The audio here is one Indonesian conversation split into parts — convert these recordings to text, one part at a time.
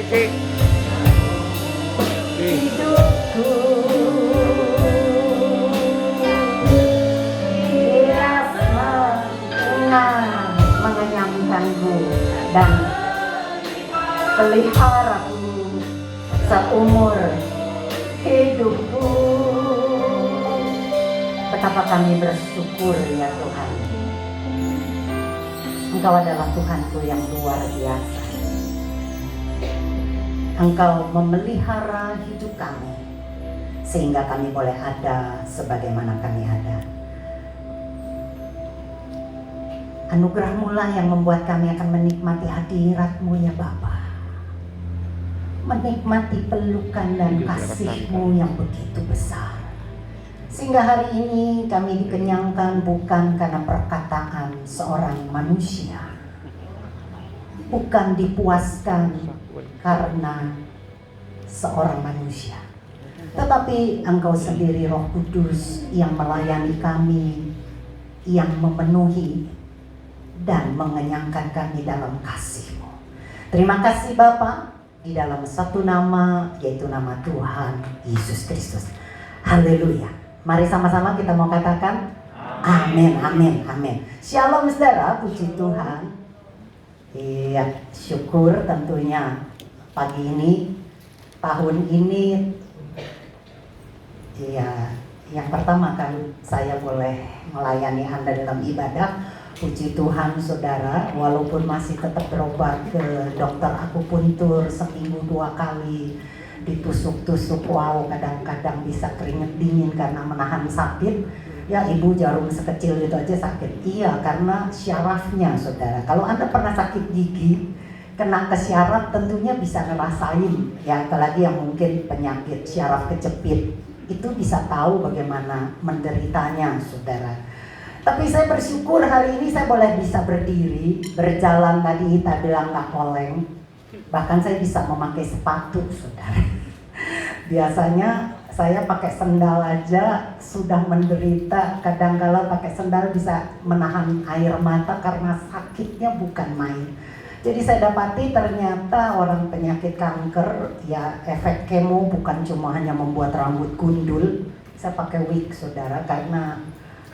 Hidupku dirasa mengenyangkanku dan peliharaku seumur hidupku. Betapa kami bersyukur ya Tuhan. Engkau adalah Tuhanku yang luar biasa. Engkau memelihara hidup kami sehingga kami boleh ada sebagaimana kami ada. Anugerah-Mu lah yang membuat kami akan menikmati hadirat-Mu ya Bapa. Menikmati pelukan dan kasih-Mu yang begitu besar. Sehingga hari ini kami dikenyangkan bukan karena perkataan seorang manusia, bukan dipuaskan karena seorang manusia, tetapi Engkau sendiri Roh Kudus yang melayani kami, yang memenuhi dan mengenyangkan kami dalam kasih-Mu. Terima kasih Bapa, di dalam satu nama, yaitu nama Tuhan Yesus Kristus. Haleluya. Mari sama-sama kita mau katakan amin, amin, amin. Shalom saudara, puji Tuhan. Iya, syukur tentunya pagi ini, tahun ini, iya, yang pertama kali saya boleh melayani Anda dalam ibadah. Puji Tuhan saudara, walaupun masih tetap berobat ke dokter akupuntur seminggu 2 kali, ditusuk-tusuk, wow, kadang-kadang bisa keringet dingin karena menahan sakit. Ya ibu, jarum sekecil itu aja sakit. Iya, karena syarafnya saudara. Kalau Anda pernah sakit gigi, kena ke syaraf tentunya bisa ngerasain. Ya apalagi yang mungkin penyakit syaraf kejepit, itu bisa tahu bagaimana menderitanya saudara. Tapi saya bersyukur hari ini saya boleh bisa berdiri, berjalan, tadi kita bilang gak oleng. Bahkan saya bisa memakai sepatu saudara. Biasanya saya pakai sendal aja sudah menderita. Kadang-kala pakai sendal bisa menahan air mata karena sakitnya bukan main. Jadi saya dapati ternyata orang penyakit kanker, ya efek kemo bukan cuma hanya membuat rambut gundul. Saya pakai wig saudara karena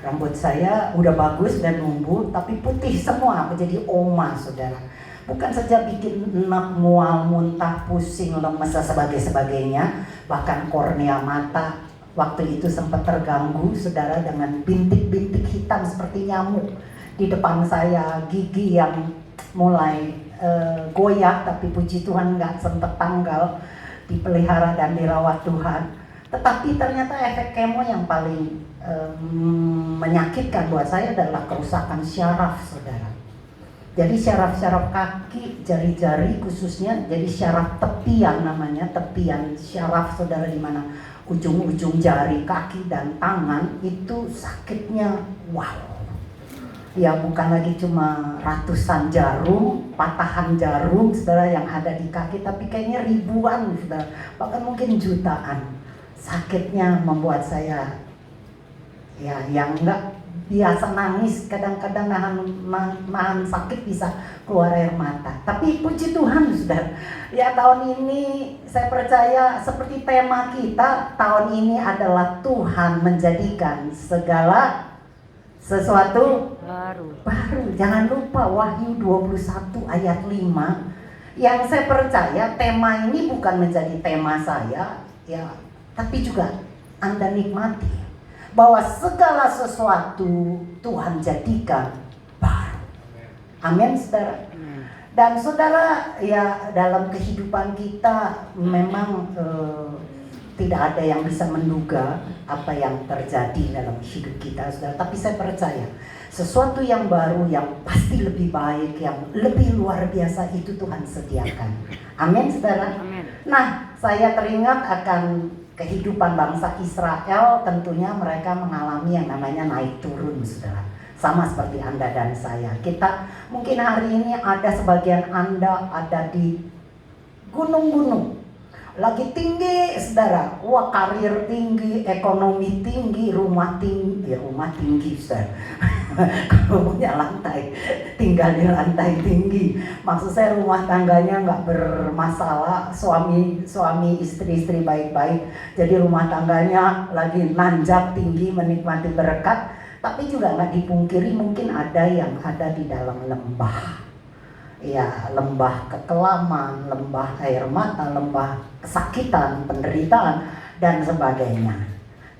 rambut saya udah bagus dan numbuh, tapi putih semua, menjadi oma saudara. Bukan saja bikin enak, mual, muntah, pusing, lemes, dan sebagainya. Bahkan kornea mata waktu itu sempat terganggu saudara dengan bintik-bintik hitam seperti nyamuk di depan saya. Gigi yang mulai goyah, tapi puji Tuhan nggak sempat tanggal, dipelihara dan dirawat Tuhan. Tetapi ternyata efek kemo yang paling menyakitkan buat saya adalah kerusakan syaraf saudara. Jadi syaraf-syaraf kaki, jari-jari khususnya, jadi syaraf tepian namanya, tepian syaraf saudara, di mana ujung-ujung jari, kaki dan tangan itu sakitnya wow. Ya bukan lagi cuma ratusan jarum, patahan jarum saudara yang ada di kaki, tapi kayaknya ribuan saudara, bahkan mungkin jutaan. Sakitnya membuat saya ya yang enggak biasa nangis, kadang-kadang nahan sakit bisa keluar air mata. Tapi puji Tuhan saudara, ya tahun ini saya percaya seperti tema kita tahun ini adalah Tuhan menjadikan segala sesuatu baru. Jangan lupa Wahyu 21 ayat 5. Yang saya percaya tema ini bukan menjadi tema saya ya, tapi juga Anda nikmati bahwa segala sesuatu Tuhan jadikan baru. Amin saudara. Dan saudara, ya dalam kehidupan kita memang tidak ada yang bisa menduga apa yang terjadi dalam hidup kita saudara. Tapi saya percaya sesuatu yang baru, yang pasti lebih baik, yang lebih luar biasa itu Tuhan sediakan. Amin saudara. Amin. Nah, saya teringat akan kehidupan bangsa Israel. Tentunya mereka mengalami yang namanya naik turun saudara, sama seperti Anda dan saya. Kita mungkin hari ini ada sebagian Anda ada di gunung-gunung, lagi tinggi, saudara. Wah, karir tinggi, ekonomi tinggi, rumah tinggi, saudara. Kalau punya lantai, tinggal di lantai tinggi. Maksud saya rumah tangganya nggak bermasalah, suami istri baik-baik. Jadi rumah tangganya lagi nanjak tinggi, menikmati berkat. Tapi juga nggak dipungkiri mungkin ada yang ada di dalam lembah. Ya, lembah kekelaman, lembah air mata, lembah kesakitan, penderitaan, dan sebagainya.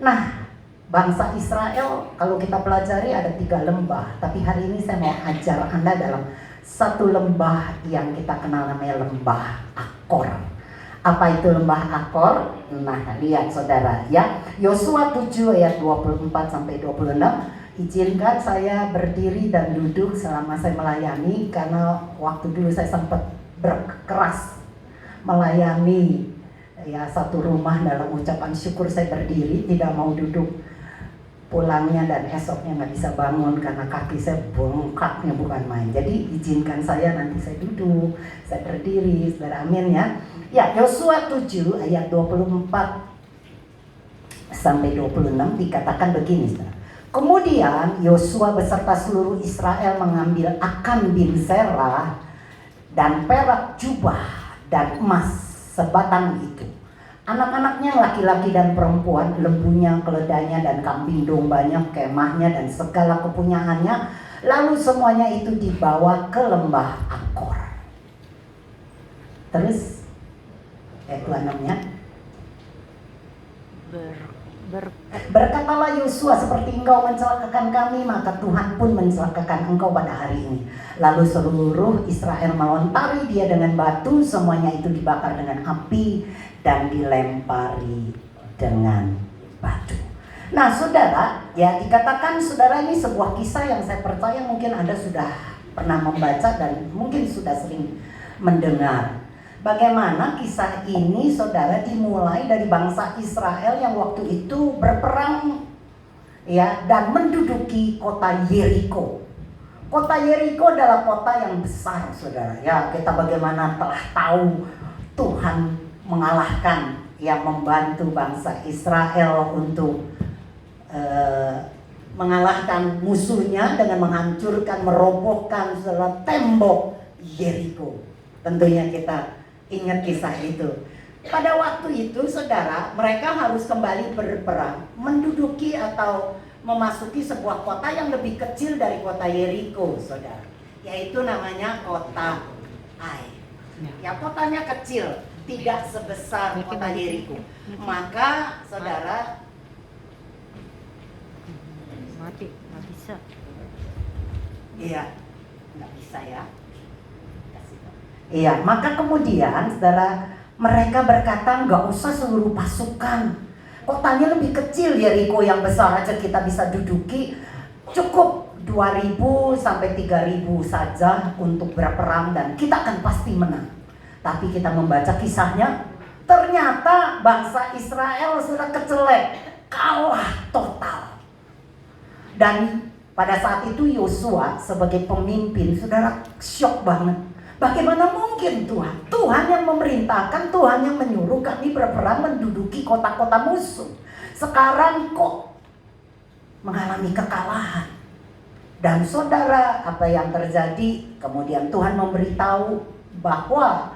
Nah, bangsa Israel kalau kita pelajari ada 3 lembah, tapi hari ini saya mau ajar Anda dalam satu lembah yang kita kenal namanya lembah Akor. Apa itu lembah Akor? Nah, lihat saudara ya, Yosua 7 ayat 24 sampai 26. Izinkan saya berdiri dan duduk selama saya melayani, karena waktu dulu saya sempat berkeras melayani ya satu rumah. Dalam ucapan syukur saya berdiri, tidak mau duduk. Pulangnya dan esoknya nggak bisa bangun karena kaki saya bengkaknya bukan main. Jadi izinkan saya, nanti saya duduk, saya berdiri, saudara, amin ya. Ya, Yosua 7 ayat 24 sampai 26 dikatakan begini, saudara. Kemudian Yosua beserta seluruh Israel mengambil Akan bin Serah dan perak jubah dan emas sebatang itu. Anak-anaknya laki-laki dan perempuan, lembunya, keledainya dan kambing dombanya, kemahnya dan segala kepunyaannya. Lalu semuanya itu dibawa ke lembah Akor. Terus ayat 26-nya. Berkatalah Yosua, seperti engkau mencelakakan kami, maka Tuhan pun mencelakakan engkau pada hari ini. Lalu seluruh Israel melontari dia dengan batu, semuanya itu dibakar dengan api dan dilempari dengan batu. Nah, saudara, ya dikatakan saudara, ini sebuah kisah yang saya percaya mungkin Anda sudah pernah membaca dan mungkin sudah sering mendengar. Bagaimana kisah ini, saudara, dimulai dari bangsa Israel yang waktu itu berperang ya dan menduduki kota Yeriko. Kota Yeriko adalah kota yang besar, saudara. Ya, kita bagaimana telah tahu Tuhan mengalahkan, yang membantu bangsa Israel untuk mengalahkan musuhnya dengan menghancurkan, merobohkan tembok Yeriko. Tentunya kita ingat kisah itu. Pada waktu itu, saudara, mereka harus kembali berperang, menduduki atau memasuki sebuah kota yang lebih kecil dari kota Yeriko, saudara. Yaitu namanya kota Ai. Ya, kotanya kecil, tidak sebesar kota Yeriko. Maka, saudara, mati, nggak bisa. Iya, nggak bisa ya. Iya, maka kemudian saudara, mereka berkata nggak usah seluruh pasukan. Kotanya lebih kecil, Yeriko yang besar aja kita bisa duduki. Cukup 2.000 sampai 3.000 saja untuk berperang dan kita akan pasti menang. Tapi kita membaca kisahnya, ternyata bangsa Israel sudah kecelek, kalah total. Dan pada saat itu Yosua sebagai pemimpin, saudara, syok banget. Bagaimana mungkin Tuhan? Tuhan yang memerintahkan, Tuhan yang menyuruh kami berperang menduduki kota-kota musuh. Sekarang kok mengalami kekalahan? Dan saudara, apa yang terjadi? Kemudian Tuhan memberitahu bahwa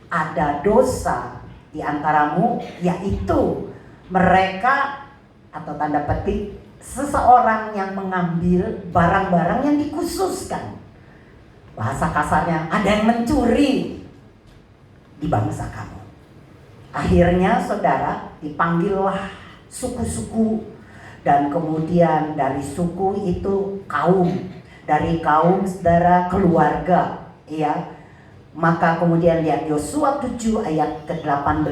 ada dosa di antaramu, yaitu mereka atau tanda petik seseorang yang mengambil barang-barang yang dikhususkan. Bahasa kasarnya, ada yang mencuri di bangsa kamu. Akhirnya saudara, dipanggillah suku-suku, dan kemudian dari suku itu kaum, dari kaum saudara keluarga, ya. Maka kemudian lihat Yosua 7 ayat ke-18.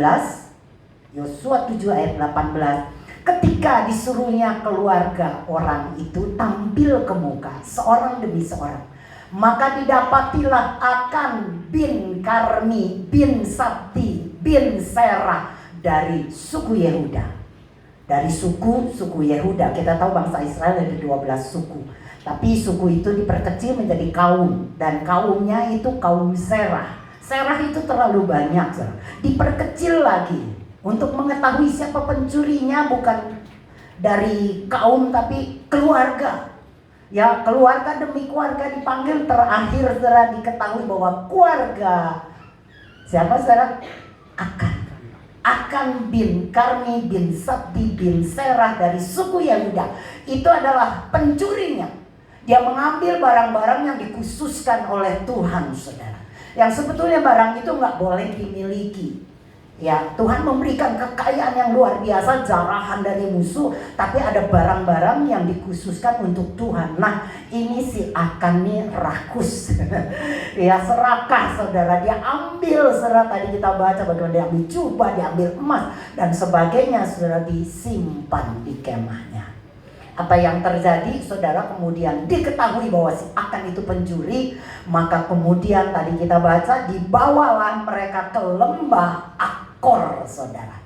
Yosua 7 ayat 18. Ketika disuruhnya keluarga orang itu tampil ke muka seorang demi seorang, maka didapatilah Akan bin Karmi bin Sabdi bin Serah dari suku Yehuda. Dari suku Yehuda. Kita tahu bangsa Israel ada 12 suku. Tapi suku itu diperkecil menjadi kaum. Dan kaumnya itu kaum Serah. Serah itu terlalu banyak, saudara. Diperkecil lagi untuk mengetahui siapa pencurinya, bukan dari kaum tapi keluarga. Ya, keluarga demi keluarga dipanggil, terakhir saudara diketahui bahwa keluarga siapa, saudara? Akan bin Karmi bin Sabdi bin Serah dari suku Yehuda. Itu adalah pencurinya. Dia mengambil barang-barang yang dikhususkan oleh Tuhan, saudara. Yang sebetulnya barang itu nggak boleh dimiliki. Ya, Tuhan memberikan kekayaan yang luar biasa, jarahan dari musuh, tapi ada barang-barang yang dikhususkan untuk Tuhan. Nah, ini si Akan nih rakus. Ya, serakah, saudara. Dia ambil, saudara, tadi kita baca bagaimana dia ambil jubah, dia ambil emas dan sebagainya, saudara, disimpan di kemahnya. Apa yang terjadi, saudara? Kemudian diketahui bahwa si Akan itu pencuri, maka kemudian tadi kita baca, dibawalah mereka ke lembah Akor, saudara.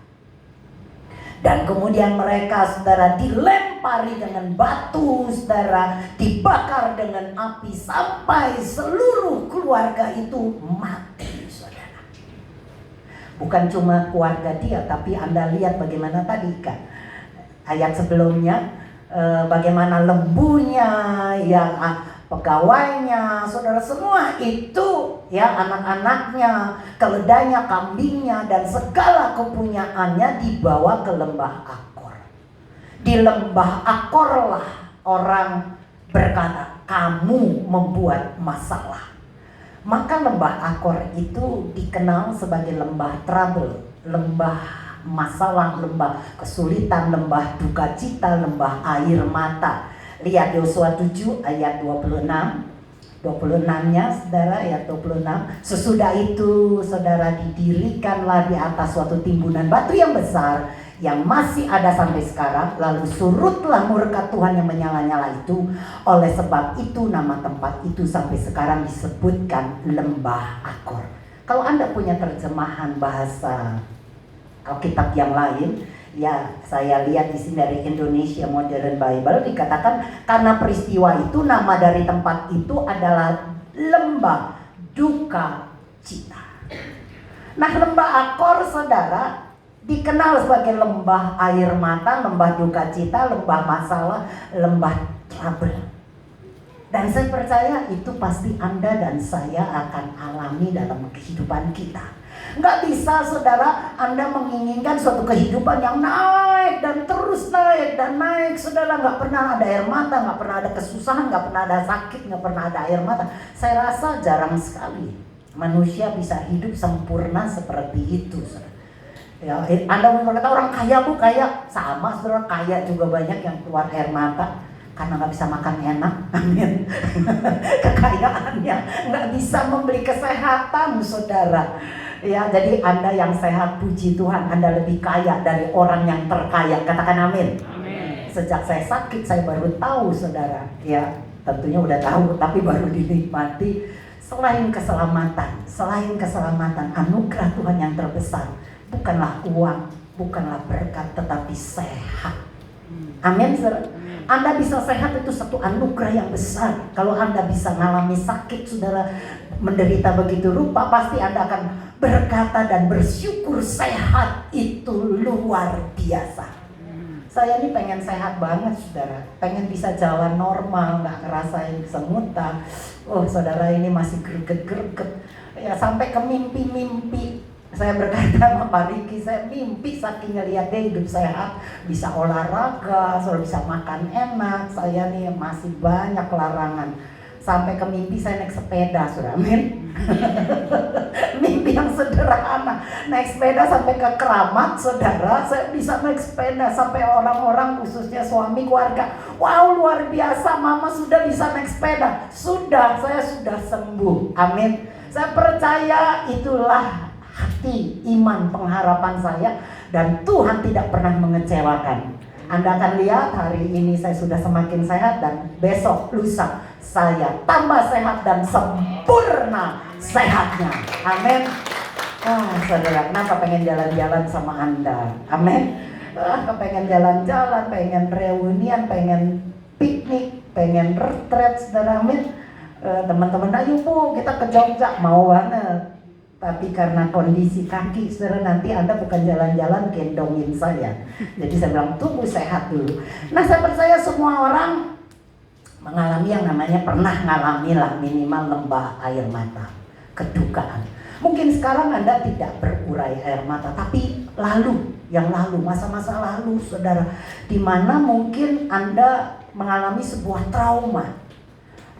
Dan kemudian mereka, saudara, dilempari dengan batu, saudara, dibakar dengan api sampai seluruh keluarga itu mati, saudara. Bukan cuma keluarga dia, tapi Anda lihat bagaimana tadi kan ayat sebelumnya, bagaimana lembunya, yang pegawainya, saudara, semua itu, ya, anak-anaknya, keledainya, kambingnya, dan segala kepunyaannya dibawa ke lembah Akor. Di lembah Akorlah orang berkata, kamu membuat masalah. Maka lembah Akor itu dikenal sebagai lembah trouble, lembah masalah, lembah kesulitan, lembah duka cita, lembah air mata. Lihat Yosua 7 ayat 26-nya, saudara, ayat 26. Sesudah itu, saudara, didirikanlah di atas suatu timbunan batu yang besar yang masih ada sampai sekarang. Lalu surutlah murka Tuhan yang menyala-nyala itu. Oleh sebab itu nama tempat itu sampai sekarang disebutkan lembah Akor. Kalau Anda punya terjemahan bahasa Alkitab yang lain, ya, saya lihat di sini dari Indonesia Modern Bible dikatakan karena peristiwa itu nama dari tempat itu adalah lembah duka cita. Nah, lembah Akor, saudara, dikenal sebagai lembah air mata, lembah duka cita, lembah masalah, lembah trouble. Dan saya percaya itu pasti Anda dan saya akan alami dalam kehidupan kita. Nggak bisa, saudara, Anda menginginkan suatu kehidupan yang naik dan terus naik dan naik, saudara. Nggak pernah ada air mata, nggak pernah ada kesusahan, nggak pernah ada sakit, nggak pernah ada air mata. Saya rasa jarang sekali manusia bisa hidup sempurna seperti itu, saudara. Ya, Anda berkata orang kaya, bu, kaya. Sama, saudara, kaya juga banyak yang keluar air mata karena nggak bisa makan enak. Amin. Kekayaannya nggak bisa memberi kesehatan, saudara. Ya, jadi Anda yang sehat, puji Tuhan, Anda lebih kaya dari orang yang terkaya. Katakan amin. Amin. Sejak saya sakit, saya baru tahu, saudara. Ya, tentunya udah tahu, tapi baru dinikmati. Selain keselamatan, anugerah Tuhan yang terbesar bukanlah uang, bukanlah berkat, tetapi sehat. Amin, saudara. Anda bisa sehat itu satu anugerah yang besar. Kalau Anda bisa mengalami sakit, saudara, menderita begitu rupa, pasti Anda akan berkata dan bersyukur. Sehat itu luar biasa. Saya ini pengen sehat banget, saudara. Pengen bisa jalan normal, nggak ngerasain kesemutan. Oh, saudara, ini masih greget-greget. Ya, sampai ke mimpi-mimpi. Saya berkata sama Pak Riki, saya mimpi saking ngeliat dia hidup sehat, bisa olahraga, selalu bisa makan enak. Saya nih masih banyak larangan. Sampai ke mimpi saya naik sepeda, saudara. Amin. Mimpi yang sederhana, naik sepeda sampai ke Keramat, saudara. Saya bisa naik sepeda sampai orang-orang, khususnya suami, keluarga, wow, luar biasa, mama sudah bisa naik sepeda. Saya sudah sembuh. Amin. Saya percaya itulah hati, iman, pengharapan saya, dan Tuhan tidak pernah mengecewakan. Anda akan lihat hari ini saya sudah semakin sehat, dan besok, lusa saya tambah sehat dan sempurna sehatnya. Amin. Saudara, kenapa pengen jalan-jalan sama Anda? Amin. Pengen jalan-jalan, pengen reunian, pengen piknik, pengen retret, saudara. Amin. Teman-teman, ayo bu, kita ke Jogja. Mau banget. Tapi karena kondisi kaki, saudara, nanti Anda bukan jalan-jalan gendongin saya. Jadi saya bilang tunggu sehat dulu. Nah, saya percaya semua orang mengalami yang namanya pernah ngalami lah minimal lembah air mata, kedukaan. Mungkin sekarang Anda tidak berurai air mata, tapi yang lalu, masa-masa lalu, saudara, di mana mungkin Anda mengalami sebuah trauma.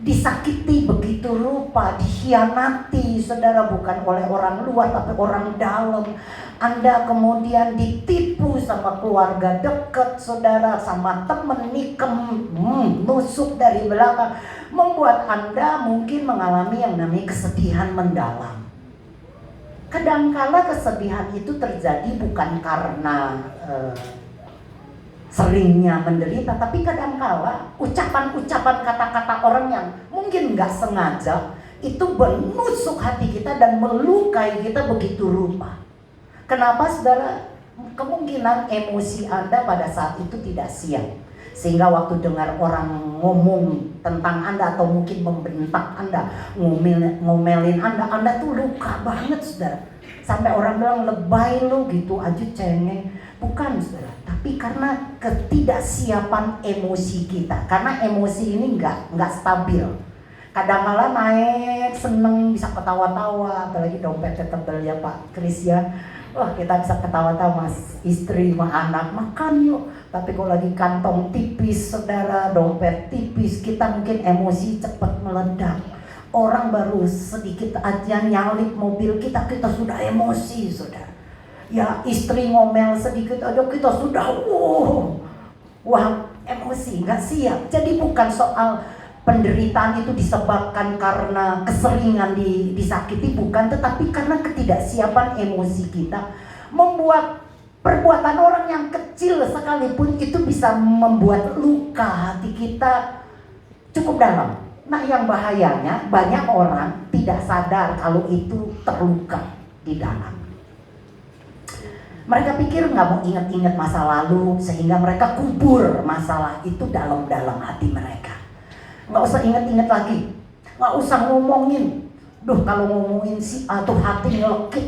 Disakiti begitu rupa, dikhianati, saudara, bukan oleh orang luar tapi orang dalam. Anda kemudian ditipu sama keluarga dekat, saudara, sama temen nikem, nusuk dari belakang, membuat Anda mungkin mengalami yang namanya kesedihan mendalam. Kadangkala kesedihan itu terjadi bukan karena seringnya menderita, tapi kadangkala ucapan-ucapan kata-kata orang yang mungkin nggak sengaja itu menusuk hati kita dan melukai kita begitu rupa. Kenapa, saudara? Kemungkinan emosi Anda pada saat itu tidak siap, sehingga waktu dengar orang ngomong tentang Anda atau mungkin membentak Anda, ngomelin Anda tuh luka banget, saudara. Sampai orang bilang lebay lu gitu aja, cengeng. Bukan, saudara, tapi karena ketidaksiapan emosi kita. Karena emosi ini nggak stabil. Kadang-kala naik, seneng, bisa ketawa-tawa, apalagi dompetnya tebel ya Pak Kris ya. Wah, kita bisa ketawa-tawa mas istri, sama anak, makan yuk. Tapi kalau lagi kantong tipis, saudara, dompet tipis, kita mungkin emosi cepat meledak. Orang baru sedikit aja nyalip mobil kita sudah emosi, saudara. Ya, istri ngomel sedikit aja kita sudah wah emosi, nggak siap. Jadi bukan soal penderitaan itu disebabkan karena keseringan disakiti, bukan, tetapi karena ketidaksiapan emosi kita membuat perbuatan orang yang kecil sekalipun itu bisa membuat luka hati kita cukup dalam. Nah, yang bahayanya banyak orang tidak sadar kalau itu terluka di dalam. Mereka pikir nggak mau ingat-ingat masa lalu, sehingga mereka kubur masalah itu dalam-dalam hati mereka. Nggak usah ingat-ingat lagi, nggak usah ngomongin. Duh, kalau ngomongin si A tuh hati nyelekit,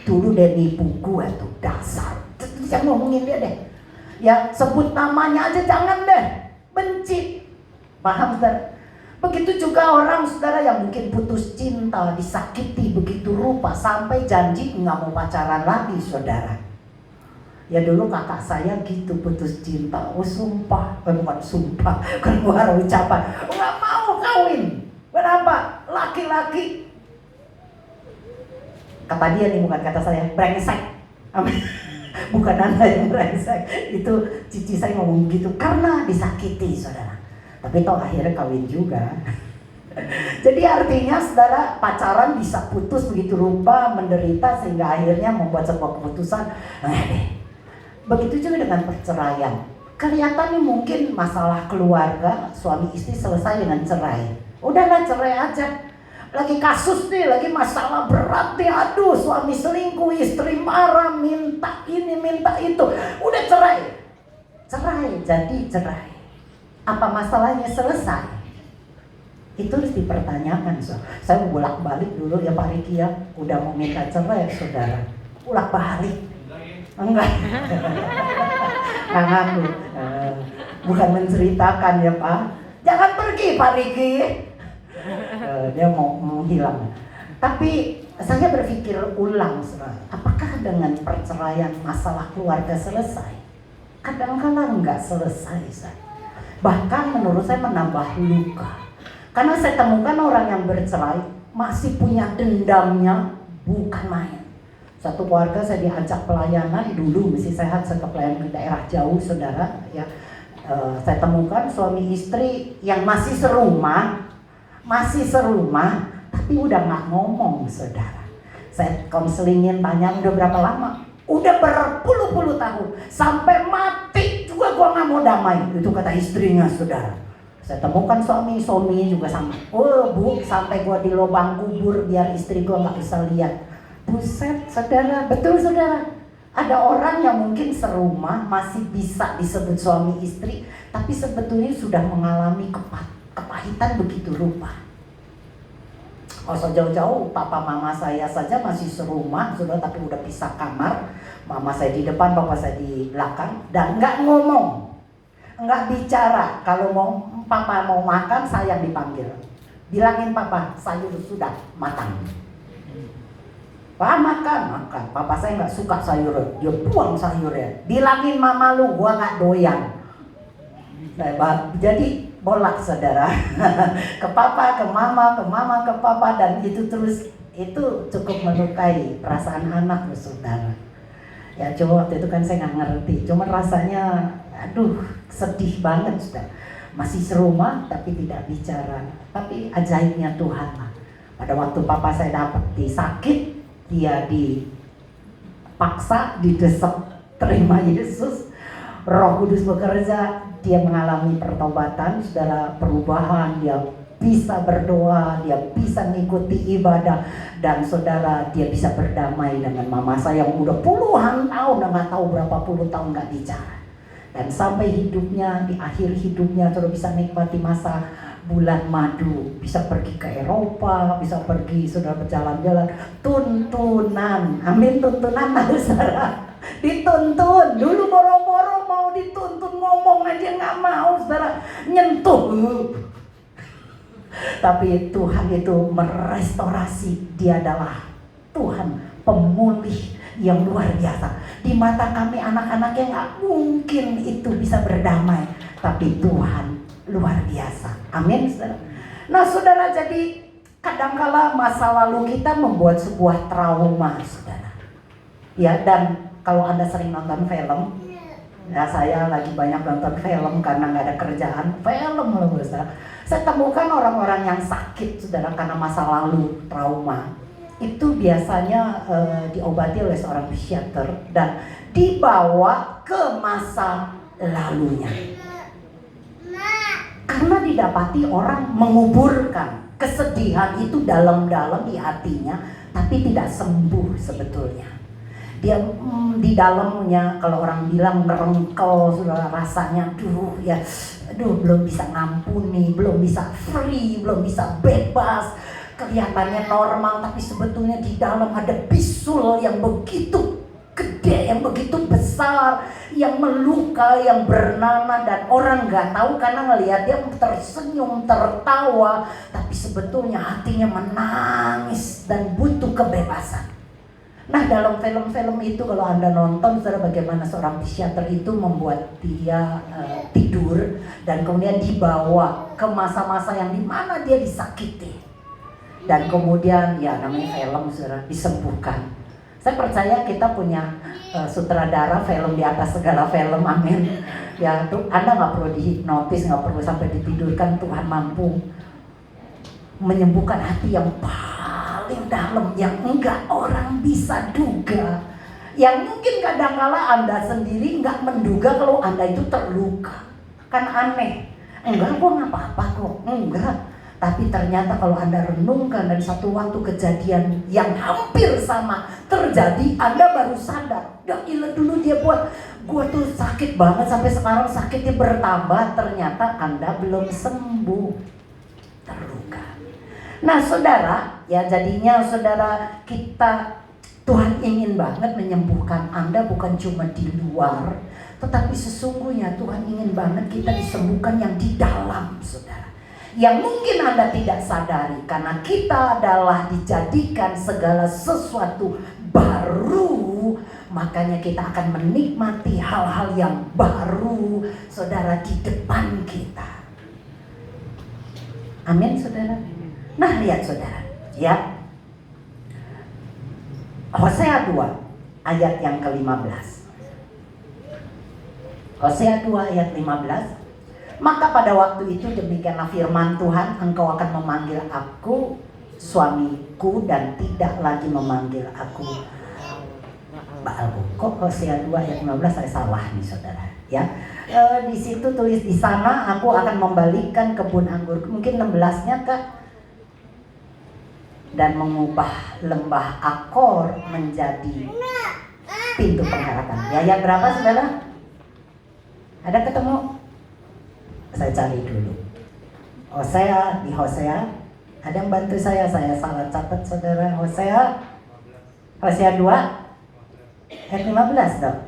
dulu deh nipu gue tuh dasar. Jangan ngomongin dia deh. Ya, sebut namanya aja jangan deh, benci. Paham, saudara? Begitu juga orang, saudara, yang mungkin putus cinta, disakiti begitu rupa sampai janji nggak mau pacaran lagi, saudara. Ya dulu kakak saya gitu, putus cinta, sumpah, bukan sumpah, keluar ucapan, nggak mau kawin. Kenapa? Laki-laki, kata dia nih, bukan kata saya, brengsek. Bukan Anda yang brengsek, itu cici saya ngomong gitu karena disakiti, saudara. Tapi toh akhirnya kawin juga. Jadi artinya, saudara, pacaran bisa putus begitu rupa, menderita, sehingga akhirnya membuat sebuah keputusan. Begitu juga dengan perceraian. Kelihatannya mungkin masalah keluarga, suami istri selesai dengan cerai. Udahlah, cerai aja. Lagi kasus nih, lagi masalah berat nih, aduh, suami selingkuh, istri marah, minta ini, minta itu. Udah cerai. Jadi cerai. Apa masalahnya selesai? Itu harus dipertanyakan. Saya bolak-balik dulu ya Pak Riki ya, udah mau minta cerai, saudara. Bolak-balik. Enggak. Ngaku. Bukan menceritakan ya Pak. Jangan pergi Pak Riki. Dia mau menghilang. Tapi saya berpikir ulang, apakah dengan perceraian masalah keluarga selesai? Kadang-kadang enggak selesai. Bahkan menurut saya menambah luka. Karena saya temukan orang yang bercerai masih punya dendamnya bukan main. Satu keluarga saya diajak pelayanan dulu, mesti sehat, saya ke pelayanan ke daerah jauh, saudara ya. Saya temukan suami istri yang masih serumah, tapi udah nggak ngomong, saudara. Saya konselingin, tanya udah berapa lama? Udah berpuluh-puluh tahun, sampai mati juga gua nggak mau damai. Itu kata istrinya, saudara. Saya temukan suami juga sama. Oh bu, sampai gua di lubang kubur biar istri gua nggak bisa lihat. Buset, saudara, betul saudara. Ada orang yang mungkin serumah masih bisa disebut suami istri, tapi sebetulnya sudah mengalami kepahitan begitu rupa. usah jauh-jauh, papa mama saya saja masih serumah, sudah, tapi udah pisah kamar. Mama saya di depan, papa saya di belakang, dan nggak ngomong, nggak bicara. Kalau papa mau makan, saya yang dipanggil. Bilangin papa, sayur sudah matang. Pak makan. Papa saya nggak suka sayur, dia buang sayurnya. Bilangin mama lu, gua nggak doyan. Jadi bolak saudara, ke papa, ke mama, ke papa, dan itu terus, itu cukup melukai perasaan anak loh saudara. Ya coba waktu itu kan saya nggak ngerti, cuma rasanya aduh sedih banget saudara. Masih serumah tapi tidak bicara. Tapi ajaibnya Tuhan lah. Pada waktu papa saya dapat sakit, dia dipaksa, didesak terima Yesus. Roh Kudus bekerja, dia mengalami pertobatan, saudara, perubahan, dia bisa berdoa, dia bisa mengikuti ibadah, dan saudara, dia bisa berdamai dengan mama saya yang udah puluhan tahun, nggak tahu berapa puluh tahun nggak bicara. Dan sampai hidupnya, di akhir hidupnya, saudara bisa nikmati masa bulan madu, bisa pergi ke Eropa, bisa pergi, saudara, berjalan-jalan, tuntunan, amin, tuntunan saudara. Dituntun, dulu boro-boro mau dituntun, ngomong aja nggak mau saudara, nyentuh. Tapi Tuhan itu merestorasi, dia adalah Tuhan pemulih yang luar biasa. Di mata kami anak-anaknya nggak mungkin itu bisa berdamai, tapi Tuhan luar biasa, amin saudara. Nah saudara, jadi kadangkala masa lalu kita membuat sebuah trauma saudara. Ya, dan kalau Anda sering nonton film, ya saya lagi banyak nonton film karena nggak ada kerjaan, film loh saudara. Saya temukan orang-orang yang sakit saudara karena masa lalu trauma. Itu biasanya diobati oleh seorang psikiater dan dibawa ke masa lalunya. Karena didapati orang menguburkan kesedihan itu dalam-dalam di hatinya, tapi tidak sembuh sebetulnya. Dia di dalamnya, kalau orang bilang ngerengkel, sudah rasanya belum bisa ngampuni, belum bisa free, belum bisa bebas. Kelihatannya normal, tapi sebetulnya di dalam ada bisul yang begitu gede, yang begitu besar, yang meluka, yang bernanah, dan orang nggak tahu karena ngelihat dia tersenyum, tertawa, tapi sebetulnya hatinya menangis dan butuh kebebasan. Nah dalam film-film itu kalau Anda nonton, saudara, bagaimana seorang psikiater itu membuat dia tidur dan kemudian dibawa ke masa-masa yang dimana dia disakiti. Dan kemudian ya namanya film, saudara, disembuhkan. Saya percaya kita punya sutradara film di atas segala film, amin. Ya tuh, Anda nggak perlu dihipnotis, nggak perlu sampai ditidurkan, Tuhan mampu menyembuhkan hati yang paling dalam, yang enggak orang bisa duga, yang mungkin kadangkala Anda sendiri enggak menduga kalau Anda itu terluka. Kan aneh, enggak kok, nggak apa-apa kok, enggak. Tapi ternyata kalau Anda renungkan dan satu waktu kejadian yang hampir sama terjadi, Anda baru sadar, ya ilah dulu dia buat gua tuh sakit banget sampai sekarang sakitnya bertambah, ternyata Anda belum sembuh, terluka. Nah saudara, ya jadinya saudara, kita, Tuhan ingin banget menyembuhkan Anda bukan cuma di luar, tetapi sesungguhnya Tuhan ingin banget kita disembuhkan yang di dalam saudara. Yang mungkin Anda tidak sadari, karena kita adalah dijadikan segala sesuatu baru, makanya kita akan menikmati hal-hal yang baru saudara di depan kita. Amin saudara. Nah lihat saudara, ya, Hosea 2 ayat yang ke-15. Hosea 2 ayat 15. Maka pada waktu itu demikianlah firman Tuhan, engkau akan memanggil aku suamiku dan tidak lagi memanggil aku Baalku. Kok Hosea 2 ayat 15 saya salah nih saudara, ya. Di situ tulis di sana aku akan membalikkan kebun anggur, mungkin 16-nya Kak, dan mengubah lembah Akor menjadi pintu pengharapan. Ya, ayat berapa saudara? Ada ketemu? Saya cari dulu. Hosea, di Hosea Ada yang bantu saya salah catat saudara. Hosea 2 ayat 15 dong.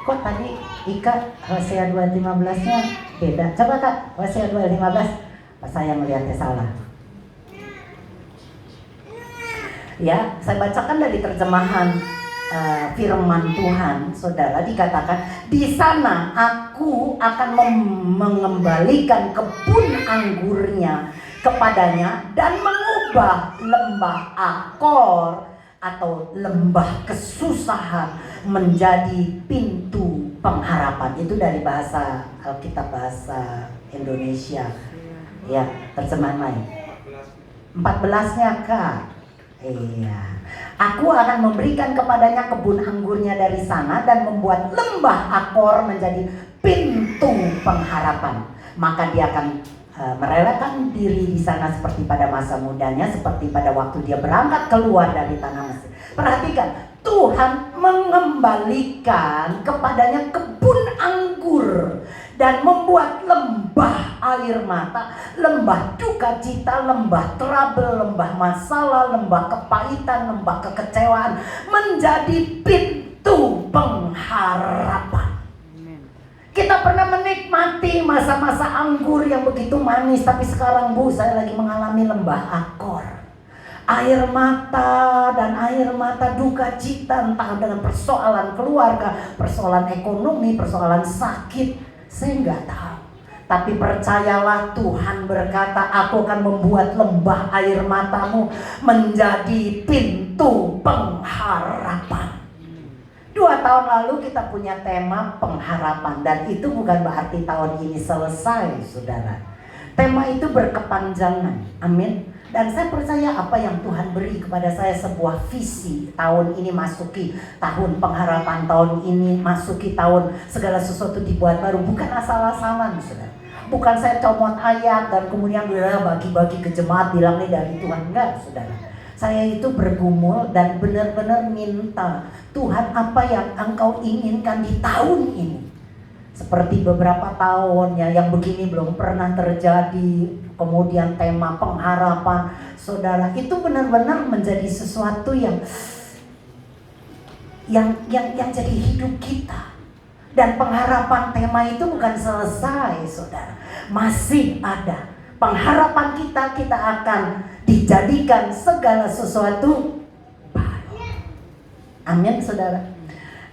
Kok tadi Ika Hosea 2 ayat 15-nya beda? Coba Kak, Hosea 2 ayat 15. Pas saya melihatnya salah. Ya, saya bacakan dari terjemahan firman Tuhan, saudara, dikatakan di sana aku akan mengembalikan kebun anggurnya kepadanya dan mengubah lembah Akor atau lembah kesusahan menjadi pintu pengharapan. Itu dari bahasa Alkitab bahasa Indonesia. Ya, terjemahan lain. 14-nya Kak. Iya. Aku akan memberikan kepadanya kebun anggurnya dari sana dan membuat lembah Akor menjadi pintu pengharapan. Maka dia akan merelakan diri di sana seperti pada masa mudanya, seperti pada waktu dia berangkat keluar dari tanah Mesir. Perhatikan, Tuhan mengembalikan kepadanya kebun anggur dan membuat lembah air mata, lembah duka cita, lembah trouble, lembah masalah, lembah kepahitan, lembah kekecewaan menjadi pintu pengharapan. Kita pernah menikmati masa-masa anggur yang begitu manis, tapi sekarang saya lagi mengalami lembah Akor. Air mata dan air mata duka cita, entah dengan persoalan keluarga, persoalan ekonomi, persoalan sakit. Saya nggak tahu, tapi percayalah Tuhan berkata, aku akan membuat lembah air matamu menjadi pintu pengharapan. 2 tahun lalu kita punya tema pengharapan, dan itu bukan berarti tahun ini selesai, saudara. Tema itu berkepanjangan, amin. Dan saya percaya apa yang Tuhan beri kepada saya sebuah visi. Tahun ini masuki tahun pengharapan, tahun ini masuki tahun segala sesuatu dibuat baru. Bukan asal-asalan, saudara. Bukan saya comot ayat dan kemudian bagi-bagi ke jemaat bilang ini dari Tuhan. Enggak, saudara. Saya itu bergumul dan benar-benar minta, Tuhan, apa yang Engkau inginkan di tahun ini? Seperti beberapa tahun ya, yang begini belum pernah terjadi. Kemudian tema pengharapan, saudara, itu benar-benar menjadi sesuatu yang jadi hidup kita. Dan pengharapan tema itu bukan selesai, saudara. Masih ada. Pengharapan kita akan dijadikan segala sesuatu baru. Amin, saudara.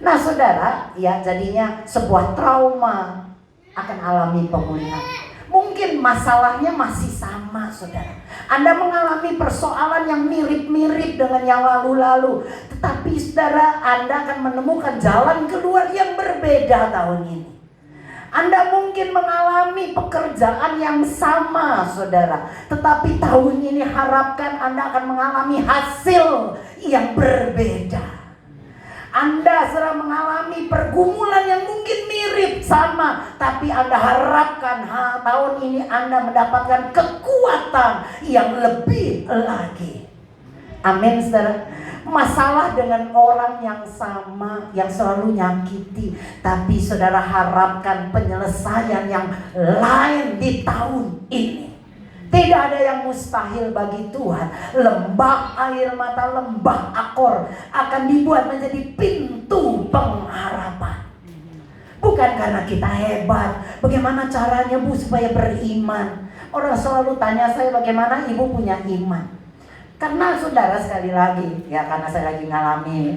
Nah, saudara, ya jadinya sebuah trauma akan alami pemulihan. Mungkin masalahnya masih sama, saudara. Anda mengalami persoalan yang mirip-mirip dengan yang lalu-lalu, tetapi saudara, Anda akan menemukan jalan keluar yang berbeda tahun ini. Anda mungkin mengalami pekerjaan yang sama, saudara, tetapi tahun ini harapkan Anda akan mengalami hasil yang berbeda. Anda sedang mengalami pergumulan yang mungkin mirip sama, tapi Anda harapkan tahun ini Anda mendapatkan kekuatan yang lebih lagi. Amin, saudara. Masalah dengan orang yang sama, yang selalu nyakiti, tapi saudara harapkan penyelesaian yang lain di tahun ini. Tidak ada yang mustahil bagi Tuhan. Lembah air mata, lembah Akor akan dibuat menjadi pintu pengharapan. Bukan karena kita hebat. Bagaimana caranya Bu supaya beriman? Orang selalu tanya saya, bagaimana Ibu punya iman? Karena saudara, sekali lagi ya, karena saya lagi ngalami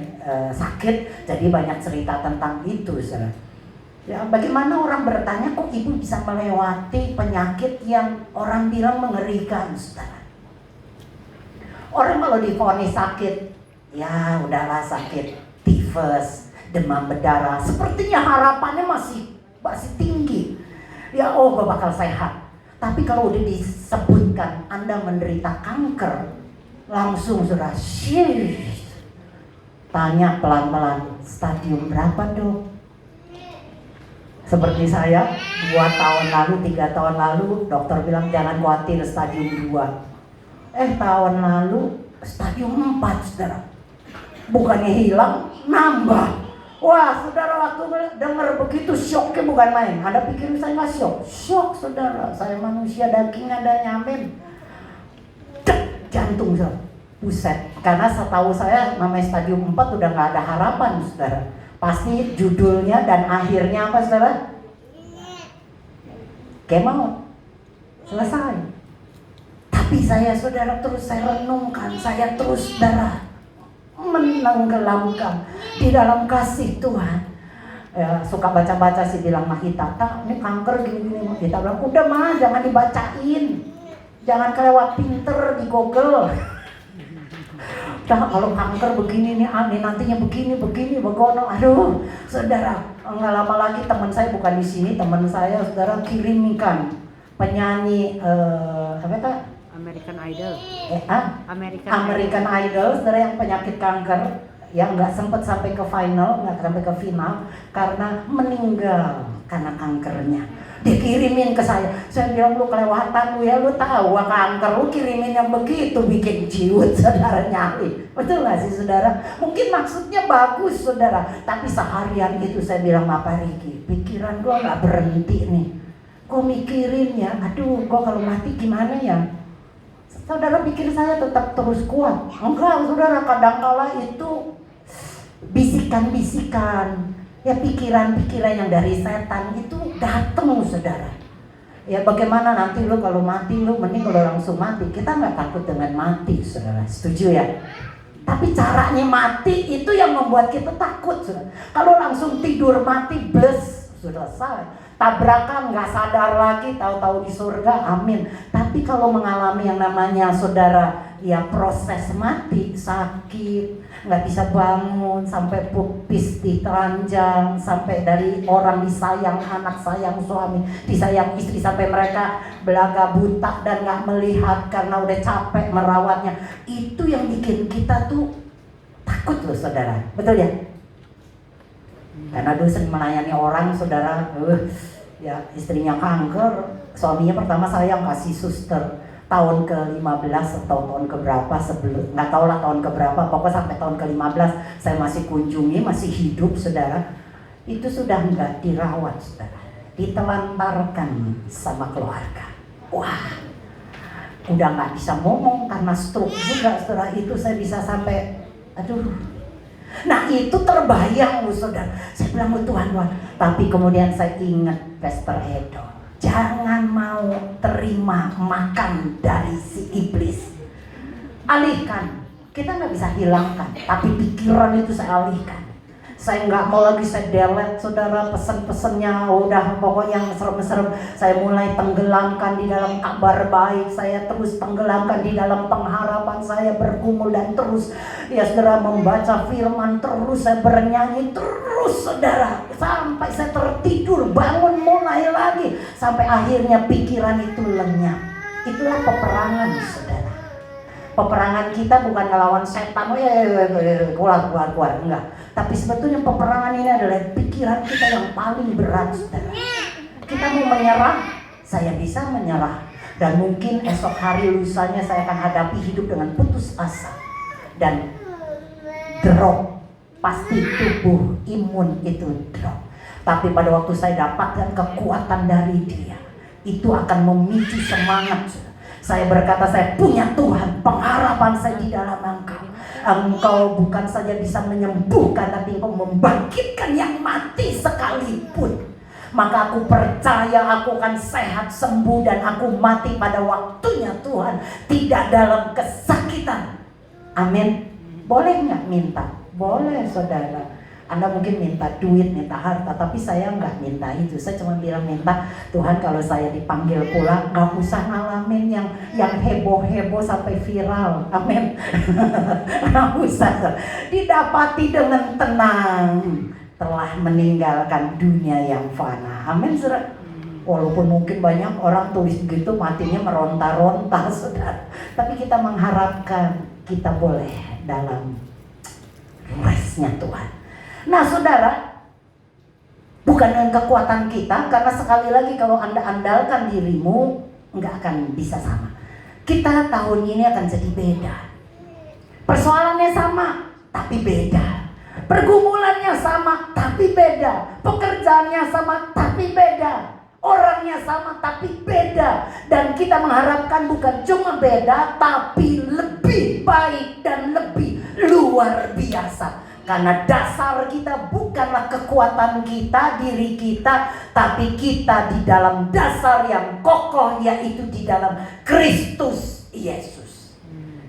sakit, jadi banyak cerita tentang itu, saudara. Ya, bagaimana orang bertanya, kok ibu bisa melewati penyakit yang orang bilang mengerikan, saudara? Orang kalau divonis sakit, ya udahlah sakit tifus, demam berdarah, sepertinya harapannya masih tinggi. Ya, gue bakal sehat. Tapi kalau udah disebutkan Anda menderita kanker, langsung saudara, tanya pelan-pelan, stadium berapa dok? Seperti saya, 2 tahun lalu, 3 tahun lalu, dokter bilang jangan khawatir, stadium 2. Tahun lalu, stadium 4, saudara. Bukannya hilang, nambah. Wah, saudara, waktu dengar begitu syoknya bukan main. Anda pikir saya nggak syok? Syok, saudara. Saya manusia daging adanya, amin. Jantung, saudara. Buset. Karena setahu saya namanya stadium 4 udah nggak ada harapan, saudara. Pasti judulnya dan akhirnya apa, saudara? Kemau. Selesai. Tapi saya, saudara, terus saya renungkan. Saya terus, saudara, menenggelamkan di dalam kasih Tuhan. Ya, suka baca-baca sih bilang Mahita, ini kanker gini-gini. Kita bilang, udah mah jangan dibacain, jangan kelewat pinter di Google. Dah kalau kanker begini nih, nantinya begini, begono. Aduh, saudara, nggak lama lagi teman saya, bukan di sini, teman saya, saudara, kirimkan penyanyi apa itu? American Idol. American Idol, saudara, yang penyakit kanker, yang nggak sempat sampai ke final, karena meninggal karena kankernya. Dikirimin ke saya bilang, lu kelewatan lu ya, lu tahu kanker, lu kirimin yang begitu bikin ciut, saudara, nyali. Betul nggak sih, saudara? Mungkin maksudnya bagus, saudara, tapi seharian itu saya bilang, apa Riki, pikiran gua nggak berhenti nih. Gua mikirin ya, aduh, gua kalau mati gimana ya? Saudara pikir saya tetap terus kuat? Enggak, saudara, kadangkala itu bisikan-bisikan, ya pikiran-pikiran yang dari setan itu datang, saudara. Ya bagaimana nanti lu kalau mati, lu mending kalau langsung mati. Kita nggak takut dengan mati, saudara, setuju ya? Tapi caranya mati itu yang membuat kita takut, saudara. Kalau langsung tidur mati, bless, selesai. Tabrakan, nggak sadar lagi, tahu-tahu di surga, amin. Tapi kalau mengalami yang namanya, saudara, ya proses mati, sakit, nggak bisa bangun, sampai pupis diteranjang, sampai dari orang disayang anak, sayang suami, disayang istri, sampai mereka belaga buta dan nggak melihat karena udah capek merawatnya. Itu yang bikin kita tuh takut loh, saudara, betul ya? Karena dulu sering melayani orang, saudara, ya istrinya kanker, suaminya pertama sayang kasih suster. Tahun ke-15 atau tahun keberapa sebelum, nggak tahu lah tahun keberapa, pokoknya sampai tahun ke-15 saya masih kunjungi, masih hidup, saudara. Itu sudah nggak dirawat, saudara, ditelantarkan sama keluarga. Wah, udah nggak bisa ngomong karena stroke juga, saudara. Itu saya bisa sampai, aduh. Nah itu terbayang loh, saudara. Saya bilang, Tuhan, tapi kemudian saya ingat Pastor Edo, jangan mau terima makan dari si iblis. Alihkan. Kita nggak bisa hilangkan, tapi pikiran itu saya alihkan. Saya nggak mau lagi saya delete, saudara, pesen-pesennya. Udah pokoknya yang serem-serem saya mulai tenggelamkan di dalam kabar baik. Saya terus tenggelamkan di dalam pengharapan. Saya bergumul dan terus, ya saudara, membaca firman. Terus saya bernyanyi terus, saudara, sampai saya tertidur, bangun mulai lagi, sampai akhirnya pikiran itu lenyap. Itulah peperangan, saudara. Peperangan kita bukan ngelawan setan, keluar, enggak. Tapi sebetulnya peperangan ini adalah pikiran kita yang paling berat, saudara. Kita mau menyerah, saya bisa menyerah. Dan mungkin esok hari lusanya saya akan hadapi hidup dengan putus asa. Dan drop, pasti tubuh imun itu drop. Tapi pada waktu saya dapatkan kekuatan dari Dia, itu akan memicu semangat, saudara. Saya berkata, saya punya Tuhan, pengharapan saya di dalam Engkau. Engkau bukan saja bisa menyembuhkan, tapi Engkau membangkitkan yang mati sekalipun. Maka aku percaya aku akan sehat, sembuh, dan aku mati pada waktunya, Tuhan, tidak dalam kesakitan. Amin. Boleh nggak minta? Boleh, saudara. Anda mungkin minta duit, minta harta, tapi saya nggak minta itu. Saya cuma bilang, minta Tuhan kalau saya dipanggil pulang, nggak usah ngalamin yang heboh-heboh sampai viral. Amin. Nggak usah. Didapati dengan tenang, telah meninggalkan dunia yang fana. Amin, saudara. Walaupun mungkin banyak orang tulis begitu, matinya meronta-ronta, saudara. Tapi kita mengharapkan kita boleh dalam restnya Tuhan. Nah, saudara, bukan dengan kekuatan kita, karena sekali lagi kalau Anda andalkan dirimu, nggak akan bisa sama. Kita tahun ini akan jadi beda. Persoalannya sama, tapi beda. Pergumulannya sama tapi beda. Pekerjaannya sama tapi beda. Orangnya sama tapi beda. Dan kita mengharapkan bukan cuma beda, tapi lebih baik dan lebih luar biasa. Karena dasar kita bukanlah kekuatan kita, diri kita, tapi kita di dalam dasar yang kokoh, yaitu di dalam Kristus Yesus.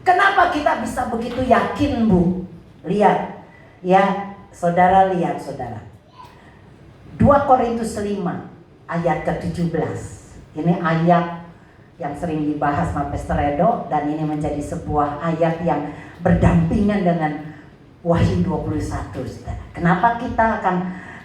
Kenapa kita bisa begitu yakin, Bu? Lihat, ya, saudara, lihat, saudara. 2 Korintus 5 ayat ke-17. Ini ayat yang sering dibahas sama Pastor Edo, dan ini menjadi sebuah ayat yang berdampingan dengan Wahyu 21, saudara. Kenapa kita akan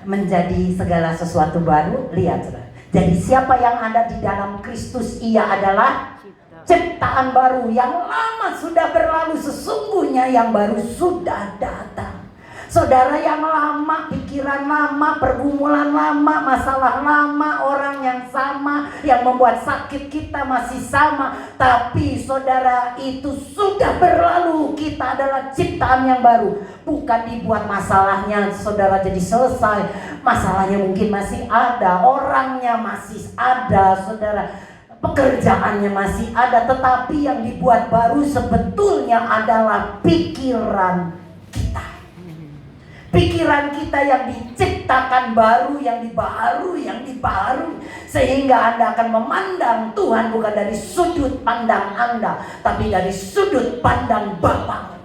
menjadi segala sesuatu baru? Lihat, saudara. Jadi siapa yang ada di dalam Kristus, ia adalah ciptaan baru. Yang lama sudah berlalu, sesungguhnya yang baru sudah datang. Saudara, yang lama, pikiran lama, pergumulan lama, masalah lama, orang yang sama, yang membuat sakit kita masih sama. Tapi saudara, itu sudah berlalu. Kita adalah ciptaan yang baru. Bukan dibuat masalahnya saudara jadi selesai. Masalahnya mungkin masih ada, orangnya masih ada, saudara. Pekerjaannya masih ada, tetapi yang dibuat baru sebetulnya adalah pikiran kita. Pikiran kita yang diciptakan baru, yang dibaharui, sehingga Anda akan memandang Tuhan bukan dari sudut pandang Anda, tapi dari sudut pandang Bapa.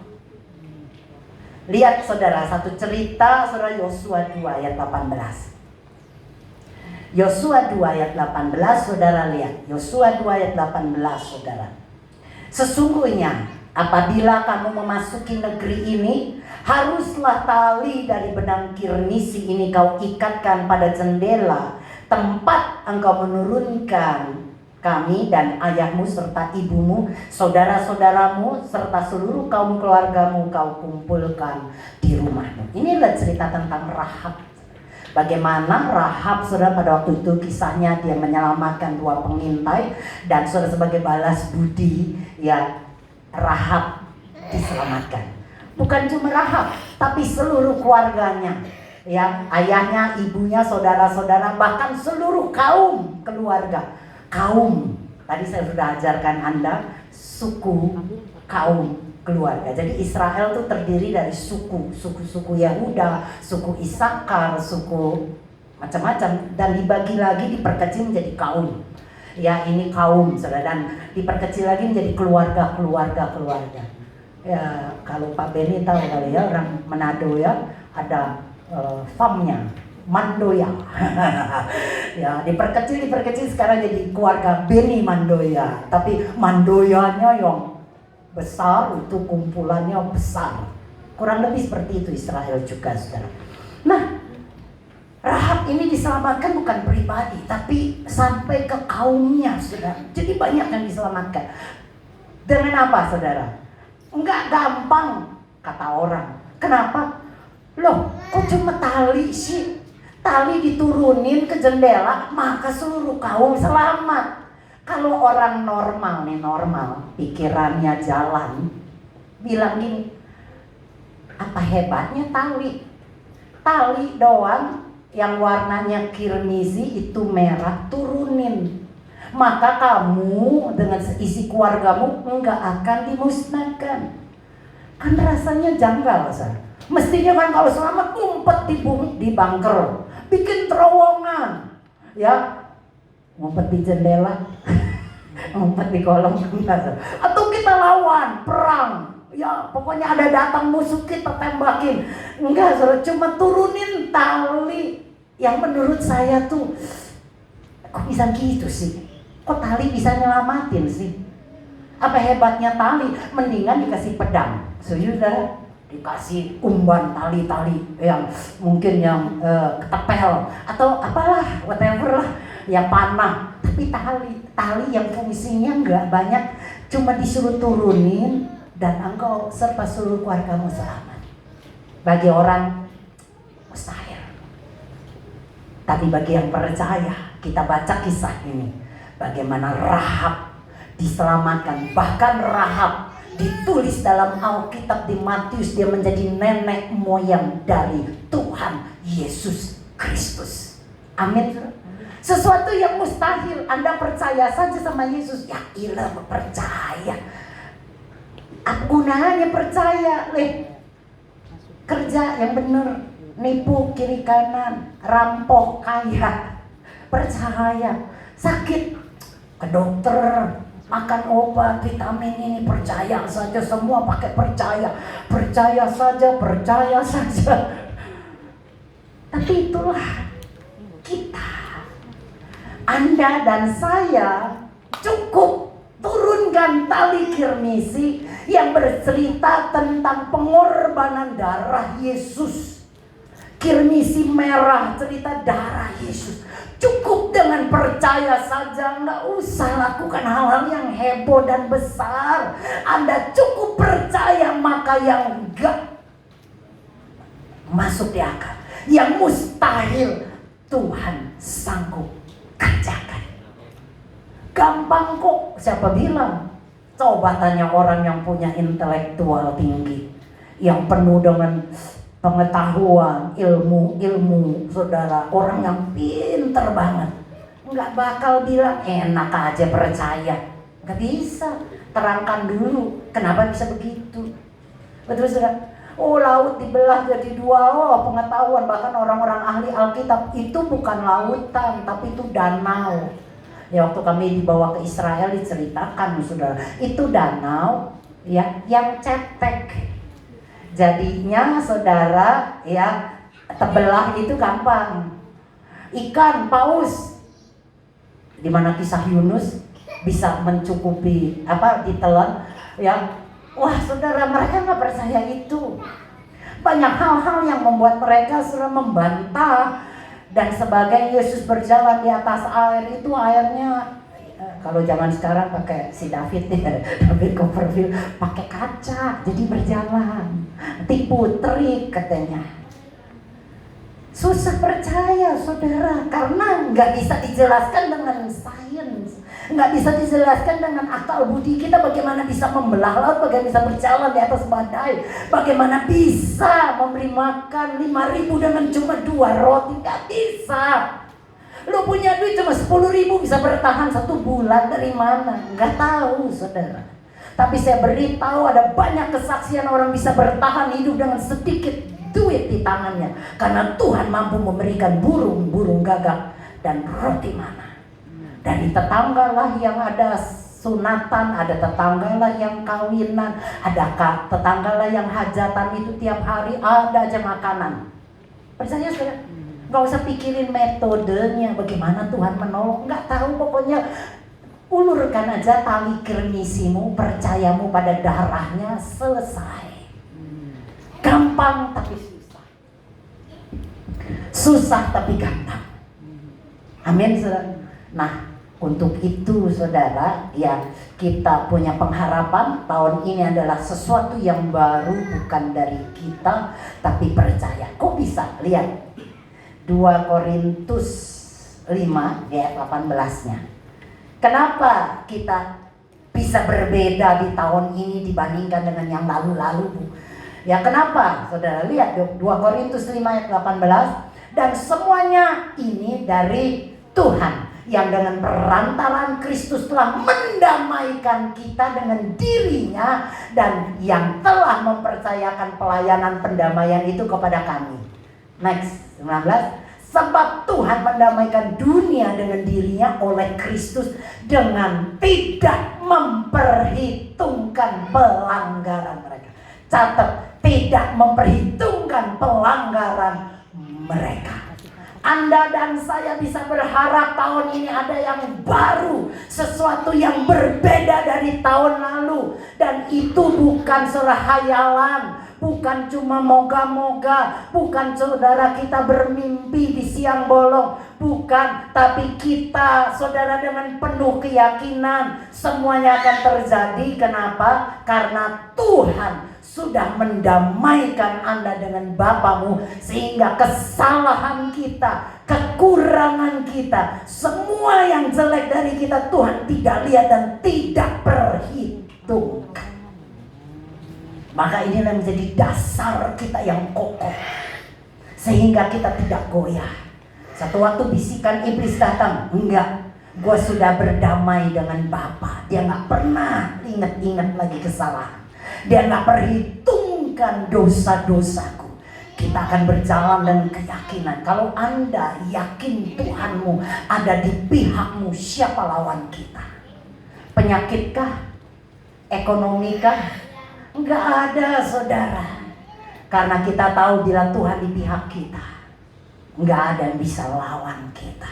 Lihat, saudara, satu cerita, saudara, Yosua 2 ayat 18. Yosua 2 ayat 18, saudara, lihat. Yosua 2 ayat 18, saudara. Sesungguhnya apabila kamu memasuki negeri ini, haruslah tali dari benang kirmisi ini kau ikatkan pada jendela tempat engkau menurunkan kami dan ayahmu serta ibumu, saudara-saudaramu serta seluruh kaum keluargamu kau kumpulkan di rumahmu. Inilah cerita tentang Rahab. Bagaimana Rahab, saudara, pada waktu itu kisahnya dia menyelamatkan 2 pengintai, dan saudara sebagai balas budi, ya, Rahab diselamatkan. Bukan cuma Rahab, tapi seluruh keluarganya, ya, ayahnya, ibunya, saudara-saudara, bahkan seluruh kaum keluarga. Kaum, tadi saya sudah ajarkan Anda, suku, kaum, keluarga. Jadi Israel itu terdiri dari suku Yehuda, suku Isakar, suku macam-macam, dan dibagi lagi, diperkecil menjadi kaum. Ya, ini kaum, saudara, dan diperkecil lagi menjadi keluarga. Ya, kalau Pak Beni tahu kali ya, orang Manado ya, ada farmnya, Mandoya. Ya, diperkecil sekarang jadi keluarga Beni Mandoya. Tapi Mandoyanya yang besar, itu kumpulannya besar. Kurang lebih seperti itu Israel juga, saudara. Nah, Rahab ini diselamatkan bukan pribadi, tapi sampai ke kaumnya, saudara. Jadi banyak yang diselamatkan. Dengan apa, saudara? Enggak gampang, kata orang. Kenapa? Loh, kok cuma tali sih? Tali diturunin ke jendela, maka seluruh kaum selamat. Kalau orang normal nih, pikirannya jalan, bilang gini, apa hebatnya tali? Tali doang yang warnanya kirmisi itu merah, turunin. Maka kamu dengan seisi keluargamu enggak akan dimusnahkan. Kan rasanya janggal, Sar. Mestinya kan kalau selamat ngumpet di bunker, bikin terowongan, ya, ngumpet di jendela, ngumpet di kolong, atau kita lawan perang, ya, pokoknya ada datang musuh kita tembakin. Enggak, Sar, cuma turunin tali. Yang menurut saya tuh, kok bisa gitu sih? Kok tali bisa nyelamatin sih? Apa hebatnya tali? Mendingan dikasih pedang, sudah dikasih umban tali-tali yang mungkin yang ketepel atau apalah, whatever lah, yang panah. Tapi tali yang fungsinya nggak banyak, cuma disuruh turunin dan engkau serta seluruh keluargamu selamat. Bagi orang mustahil, tapi bagi yang percaya, kita baca kisah ini. Bagaimana Rahab diselamatkan. Bahkan Rahab ditulis dalam Alkitab di Matius, dia menjadi nenek moyang dari Tuhan Yesus Kristus. Amin. Sesuatu yang mustahil, Anda percaya saja sama Yesus. Ya ilah, percaya. Apa gunanya percaya? Kerja yang benar, nipu kiri kanan, rampok kaya, percaya. Sakit ke dokter, makan obat, vitamin ini, percaya saja, semua pakai percaya. Percaya saja, percaya saja. Tapi itulah kita. Anda dan saya cukup turunkan tali kirmisi yang bercerita tentang pengorbanan darah Yesus. Kirmisi merah, cerita darah Yesus. Cukup dengan percaya saja, nggak usah lakukan hal-hal yang heboh dan besar. Anda cukup percaya, maka yang enggak masuk di akal, yang mustahil, Tuhan sanggup kerjakan. Gampang kok, siapa bilang? Coba tanya orang yang punya intelektual tinggi, yang penuh dengan pengetahuan, ilmu, saudara, orang yang pinter banget, nggak bakal bilang enak aja percaya. Nggak bisa. Terangkan dulu kenapa bisa begitu. Betul saudara? Oh, laut dibelah jadi dua. Oh, pengetahuan. Bahkan orang-orang ahli Alkitab, itu bukan lautan, tapi itu danau. Ya, waktu kami dibawa ke Israel diceritakan, saudara, itu danau ya yang cetek. Jadinya saudara ya, terbelah itu gampang. Ikan paus, di mana kisah Yunus bisa mencukupi ditelan ya. Wah saudara, mereka nggak percaya itu. Banyak hal-hal yang membuat mereka sudah membantah dan sebagainya. Yesus berjalan di atas air, itu airnya kalau zaman sekarang pakai si David ya, David Copperfield pakai kaca, jadi berjalan. Tipu trik katanya. Susah percaya saudara, karena nggak bisa dijelaskan dengan sains, nggak bisa dijelaskan dengan akal budi kita. Bagaimana bisa membelah laut, bagaimana bisa berjalan di atas badai, bagaimana bisa memberi makan 5.000 dengan cuma 2 roti, nggak bisa. Lu punya duit cuma 10.000 bisa bertahan 1 bulan, dari mana? Nggak tahu saudara. Tapi saya beritahu ada banyak kesaksian orang bisa bertahan hidup dengan sedikit duit di tangannya, karena Tuhan mampu memberikan burung gagak dan roti mana. Dan di tetanggalah yang ada sunatan, ada tetanggalah yang kawinan, ada tetanggalah yang hajatan, itu tiap hari ada aja makanan. Percaya saudara? Gak usah pikirin metodenya, bagaimana Tuhan menolong, gak tahu. Pokoknya ulurkan aja tali kirmisimu, percayamu pada darahnya, selesai. Gampang tapi susah. Susah tapi gampang. Amin saudara. Nah, untuk itu saudara, ya kita punya pengharapan tahun ini adalah sesuatu yang baru, bukan dari kita tapi percaya. Kok bisa? Lihat 2 Korintus 5 ayat 18-nya. Kenapa kita bisa berbeda di tahun ini dibandingkan dengan yang lalu-lalu, Bu? Ya kenapa? Saudara lihat 2 Korintus 5 ayat 18. Dan semuanya ini dari Tuhan, yang dengan perantaraan Kristus telah mendamaikan kita dengan dirinya, dan yang telah mempercayakan pelayanan pendamaian itu kepada kami. Next, 19. Sebab Tuhan mendamaikan dunia dengan dirinya oleh Kristus dengan tidak memperhitungkan pelanggaran mereka. Catat, tidak memperhitungkan pelanggaran mereka. Anda dan saya bisa berharap tahun ini ada yang baru, sesuatu yang berbeda dari tahun lalu. Dan itu bukan hayalan, bukan cuma moga-moga, bukan saudara kita bermimpi di siang bolong, bukan. Tapi kita saudara dengan penuh keyakinan semuanya akan terjadi. Kenapa? Karena Tuhan sudah mendamaikan Anda dengan Bapamu, sehingga kesalahan kita, kekurangan kita, semua yang jelek dari kita Tuhan tidak lihat dan tidak perhitungkan. Maka inilah menjadi dasar kita yang kokoh, sehingga kita tidak goyah. Satu waktu bisikan iblis datang, enggak, gue sudah berdamai dengan Bapa. Dia gak pernah ingat-ingat lagi kesalahan. Dia gak perhitungkan dosa-dosaku. Kita akan berjalan dengan keyakinan. Kalau Anda yakin Tuhanmu ada di pihakmu, siapa lawan kita? Penyakitkah? Ekonomikah? Enggak ada, saudara. Karena kita tahu bila Tuhan di pihak kita, enggak ada yang bisa lawan kita.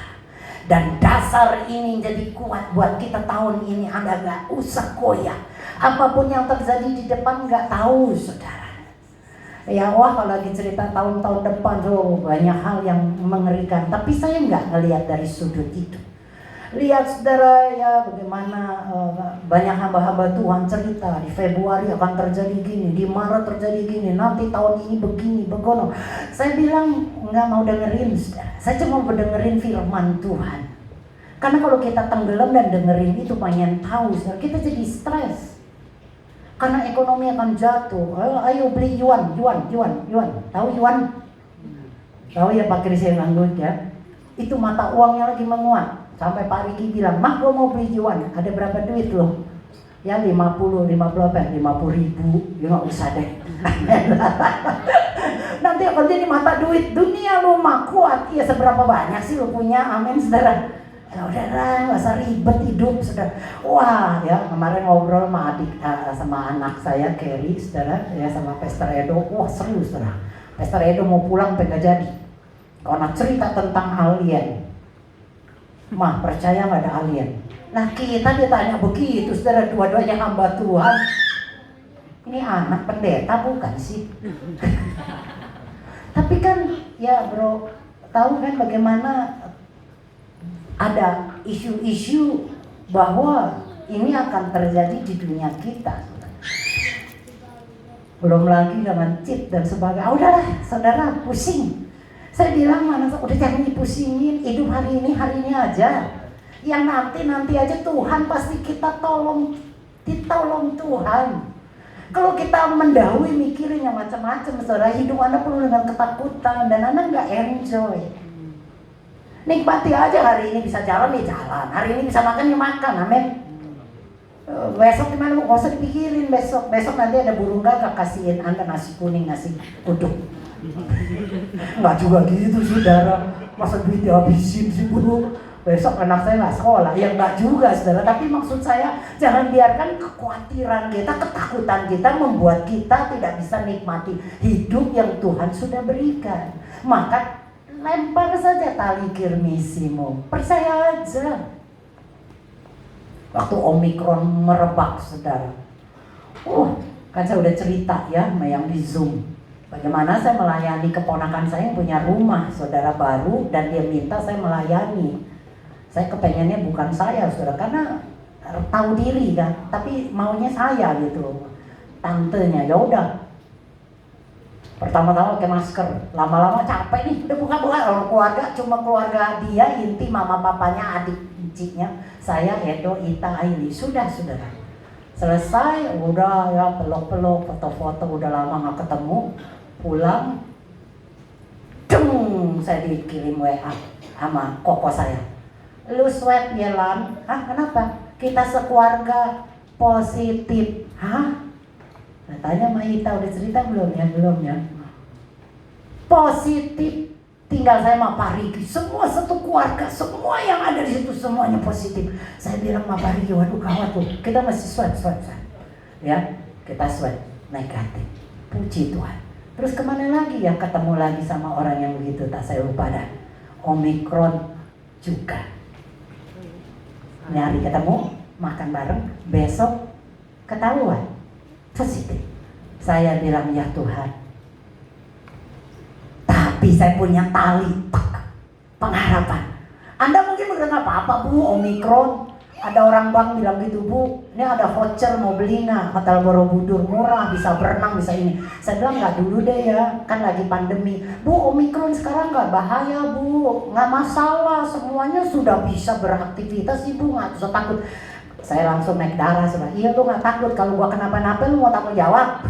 Dan dasar ini jadi kuat buat kita tahun ini. Anda enggak usah goyah. Apapun yang terjadi di depan enggak tahu, saudara. Ya wah, kalau lagi cerita tahun-tahun depan, banyak hal yang mengerikan. Tapi saya enggak ngelihat dari sudut itu. Lihat saudara ya, bagaimana banyak hamba-hamba Tuhan cerita di Februari akan terjadi gini, di Maret terjadi gini, nanti tahun ini begini, begono. Saya bilang nggak mau dengerin, saudara. Saya cuma mau dengerin firman Tuhan. Karena kalau kita tenggelam dan dengerin itu pengen tahu, saudara, kita jadi stres. Karena ekonomi akan jatuh. Ayo beli yuan. Tahu yuan? Tahu ya Pak Kris yang nganggut ya? Itu mata uangnya lagi menguat. Sampai Pak Riki bilang, "Mah, gue mau beli yuan. Ada berapa duit loh?" Ya 50 apa? 50 ribu. Ya nggak usah deh. Nanti akan jadi mata duit dunia lo mah kuat. Ya seberapa banyak sih lo punya? Amin, saudara. Ya udahlah, nggak usah ribet hidup, saudara. Wah, ya kemarin ngobrol sama sama anak saya, Kerry, saudara, ya sama Pastor Edo. Wah seru, saudara. Pastor Edo mau pulang pengen jadi. Karena cerita tentang alien. Mah, percaya nggak ada alien? Nah kita ditanya begitu, saudara, dua-duanya hamba Tuhan. Ini anak pendeta bukan sih? Tapi kan, ya bro, tahu kan bagaimana ada isu-isu bahwa ini akan terjadi di dunia kita. Belum lagi dengan chip dan sebagainya. Udahlah, saudara, pusing. Saya bilang, mana udah jangan dipusingin, hidup hari ini aja. Yang nanti aja Tuhan pasti kita ditolong Tuhan. Kalau kita mendahului mikirin yang macam-macam, saudara, hidup Anda penuh dengan ketakutan dan Anda nggak enjoy. Nikmati aja hari ini bisa jalan ya jalan, hari ini bisa makan ya makan, amin. Besok gimana, nggak usah dipikirin besok nanti ada burung gagak kasihin Anda nasi kuning, nasi uduk. Nggak juga gitu, saudara. Masa duit dihabisin sih burung? Besok anak saya nggak sekolah, ya nggak juga, saudara. Tapi maksud saya jangan biarkan kekhawatiran kita, ketakutan kita membuat kita tidak bisa nikmati hidup yang Tuhan sudah berikan. Maka lempar saja tali kirmisimu, percaya aja. Waktu Omikron merebak, saudara, kan saya udah cerita ya sama yang di Zoom, bagaimana saya melayani keponakan saya yang punya rumah, saudara, baru, dan dia minta saya melayani. Saya kepengennya bukan saya, saudara, karena tahu diri kan, tapi maunya saya gitu, tantenya. Ya udah, pertama-tama pakai masker, lama-lama capek nih, udah buka-buka. Orang keluarga cuma keluarga dia inti, mama papanya, adik cicitnya, saya, Edo, Ita, Aili, sudah, saudara. Selesai, udah ya peluk-peluk, foto-foto, udah lama gak ketemu. Pulang, saya dikirim WA sama koko saya. Lu swab ya Lan? Hah, kenapa? Kita sekeluarga positif. Hah? Tanya sama Ita, udah cerita belum ya? Belum ya? Positif. Tinggal saya sama Pak Riki, semua satu keluarga, semua yang ada di situ semuanya positif. Saya bilang sama Pak Riki, waduh gawat tuh, kita masih swab. Ya, kita swab negatif. Puji Tuhan. Terus kemana lagi ya, ketemu lagi sama orang yang begitu, tak saya lupa dah. Omikron juga. Nyari ketemu, makan bareng, besok ketahuan positif. Saya bilang, ya Tuhan, tapi saya punya tali pengharapan. Anda mungkin udah nggak apa-apa Bu, Omikron. Ada orang bank bilang gitu, Bu, ini ada voucher mau beli nggak, Hotel Borobudur murah, bisa berenang, bisa ini. Saya bilang nggak dulu deh ya, kan lagi pandemi. Bu, Omikron sekarang nggak bahaya Bu, nggak masalah, semuanya sudah bisa beraktivitas sih Bu, nggak usah takut. Saya langsung naik darah, iya lu nggak takut, kalau gua kenapa-napa lu mau tanggung jawab?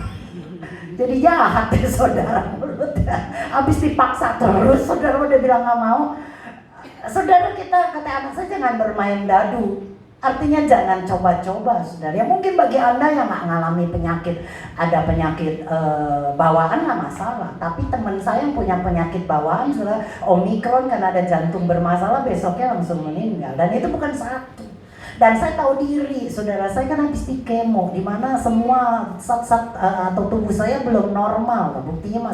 Jadi jahat ya saudara mulutnya. Habis dipaksa terus, saudara udah bilang nggak mau. Saudara, kita kata anak saya jangan bermain dadu. Artinya jangan coba-coba, saudara. Ya mungkin bagi Anda yang nggak ngalami penyakit, ada penyakit bawaan nggak masalah. Tapi teman saya yang punya penyakit bawaan, saudara, Omikron karena ada jantung bermasalah, besoknya langsung meninggal. Dan itu bukan satu. Dan saya tahu diri, saudara, saya kan habis di kemo, di mana semua zat-zat atau tubuh saya belum normal, buktinya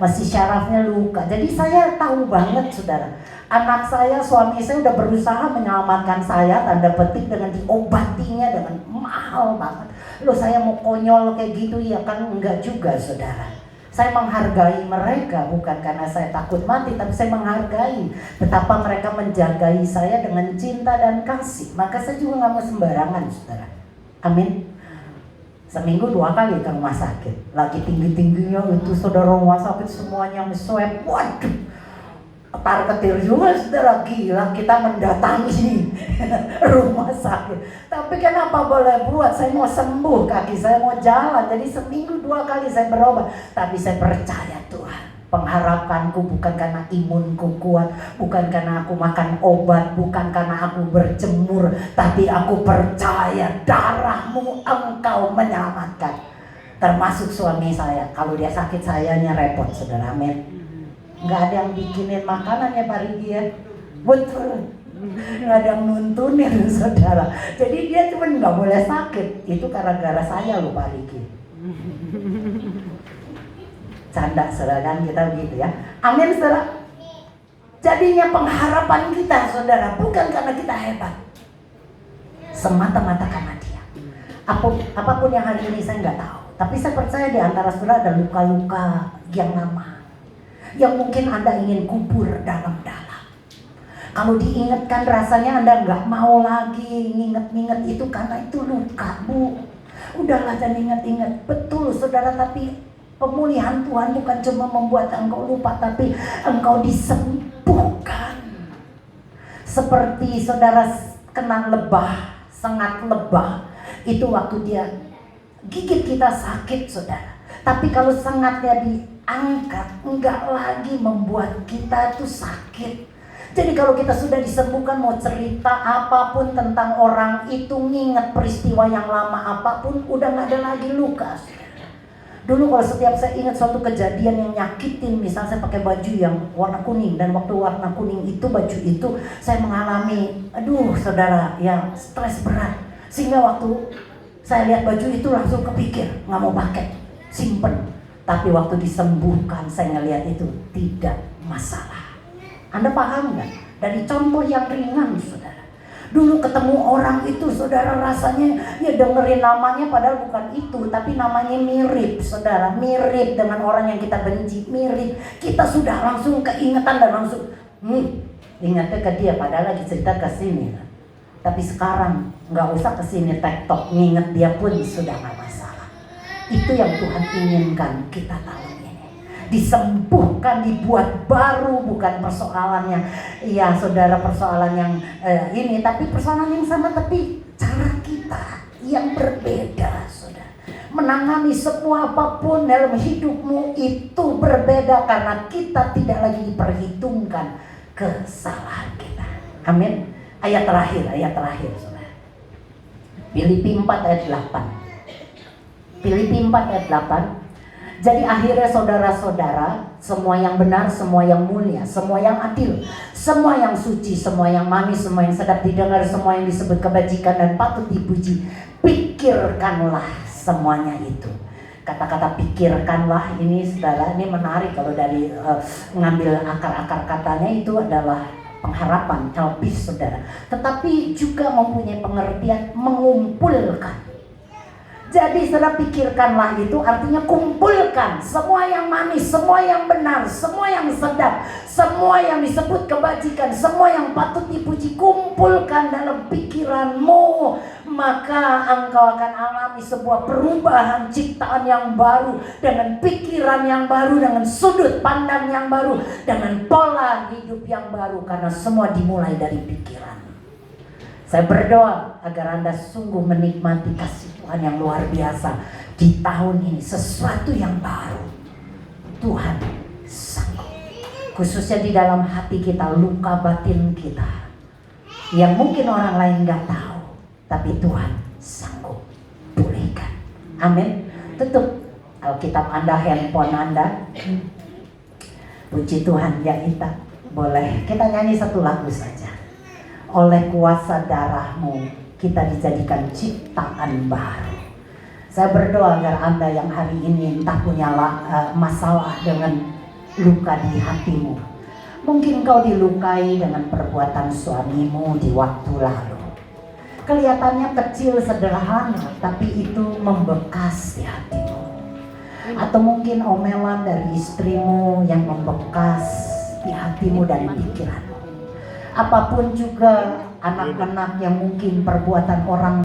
masih syarafnya luka. Jadi saya tahu banget, saudara. Anak saya, suami saya udah berusaha menyelamatkan saya, tanda petik, dengan diobatinya dengan mahal banget. Loh, saya mau konyol kayak gitu ya kan? Enggak juga, saudara. Saya menghargai mereka, bukan karena saya takut mati, tapi saya menghargai betapa mereka menjagai saya dengan cinta dan kasih. Maka saya juga nggak mau sembarangan, saudara. Amin. Seminggu 2 kali ke rumah sakit. Lagi tinggi-tingginya itu, saudara, rumah sakit semuanya swab. Waduh, ketar-ketir juga, saudara. Gila, kita mendatangi rumah sakit. Tapi kenapa boleh buat? Saya mau sembuh, kaki saya mau jalan. Jadi seminggu 2 kali saya berobat. Tapi saya percaya Tuhan, pengharapanku bukan karena imunku kuat, bukan karena aku makan obat, bukan karena aku berjemur, tapi aku percaya darah-Mu Engkau menyelamatkan. Termasuk suami saya, kalau dia sakit sayanya repot, saudara. Amin. Nggak ada yang bikinin makanan ya Pak Rigi ya. Betul. Nggak ada yang nuntunin, saudara. Jadi dia cuma nggak boleh sakit. Itu gara-gara saya loh Pak Rigi. Canda, saudara, kan kita begitu ya. Amin, saudara. Jadinya pengharapan kita, saudara, bukan karena kita hebat, semata-mata karena Dia. Apapun yang hari ini saya nggak tahu, tapi saya percaya di antara saudara ada luka-luka yang lama, yang mungkin Anda ingin kubur dalam-dalam. Kalau diingatkan rasanya Anda nggak mau lagi nginget-nginget itu karena itu luka, Bu. Udahlah, jangan ingat-ingat. Betul, saudara, tapi pemulihan Tuhan bukan cuma membuat engkau lupa, tapi engkau disembuhkan. Seperti saudara kena lebah, sengat lebah. Itu waktu dia gigit kita sakit, saudara. Tapi kalau sengatnya diangkat, enggak lagi membuat kita itu sakit. Jadi kalau kita sudah disembuhkan, mau cerita apapun tentang orang itu, nginget peristiwa yang lama apapun, udah gak ada lagi luka. Dulu kalau setiap saya ingat suatu kejadian yang nyakitin, misalnya saya pakai baju yang warna kuning, dan waktu warna kuning itu, baju itu, saya mengalami, aduh saudara, yang stres berat. Sehingga waktu saya lihat baju itu langsung kepikir, gak mau pakai, simpen. Tapi waktu disembuhkan, saya ngelihat itu tidak masalah. Anda paham gak? Dari contoh yang ringan, saudara. Dulu ketemu orang itu, saudara, rasanya ya dengerin namanya padahal bukan itu, tapi namanya mirip, saudara. Mirip dengan orang yang kita benci, mirip. Kita sudah langsung keingetan dan langsung ingatnya ke dia, padahal lagi cerita ke sini. Tapi sekarang nggak usah ke sini tektok, nginget dia pun sudah nggak masalah. Itu yang Tuhan inginkan kita tahun ini. Disembuhkan, dibuat baru, bukan persoalan yang, ya saudara, persoalan yang ini, tapi persoalan yang sama, tapi cara kita yang berbeda, saudara. Menangani semua apapun dalam hidupmu itu berbeda karena kita tidak lagi diperhitungkan kesalahan kita. Amin. Ayat terakhir, saudara. Filipi 4 ayat 8. Filipi 4 ayat 8. Jadi akhirnya saudara-saudara, semua yang benar, semua yang mulia, semua yang adil, semua yang suci, semua yang manis, semua yang sedap didengar, semua yang disebut kebajikan dan patut dipuji, pikirkanlah semuanya itu. Kata-kata pikirkanlah ini, saudara, ini menarik. Kalau dari ngambil akar-akar katanya, itu adalah pengharapan, elpis, saudara. Tetapi juga mempunyai pengertian mengumpulkan. Jadi saudara, pikirkanlah itu artinya kumpulkan semua yang manis, semua yang benar, semua yang sedap, semua yang disebut kebajikan, semua yang patut dipuji, kumpulkan dalam pikiranmu. Maka engkau akan alami sebuah perubahan ciptaan yang baru, dengan pikiran yang baru, dengan sudut pandang yang baru, dengan pola hidup yang baru, karena semua dimulai dari pikiran. Saya berdoa agar Anda sungguh menikmati kasih Tuhan yang luar biasa di tahun ini. Sesuatu yang baru. Tuhan sanggup. Khususnya di dalam hati kita, luka batin kita. Yang mungkin orang lain gak tahu. Tapi Tuhan sanggup pulihkan. Amin. Tutup Alkitab Anda, handphone Anda. Puji Tuhan ya kita. Boleh kita nyanyi satu lagu saja. Oleh kuasa darah-Mu kita dijadikan ciptaan baru. Saya berdoa agar Anda yang hari ini entah punya masalah dengan luka di hatimu. Mungkin kau dilukai dengan perbuatan suamimu di waktu lalu. Kelihatannya kecil sederhana, tapi itu membekas di hatimu. Atau mungkin omelan dari istrimu yang membekas di hatimu dan pikiranmu. Apapun juga anak-anak yang mungkin perbuatan orang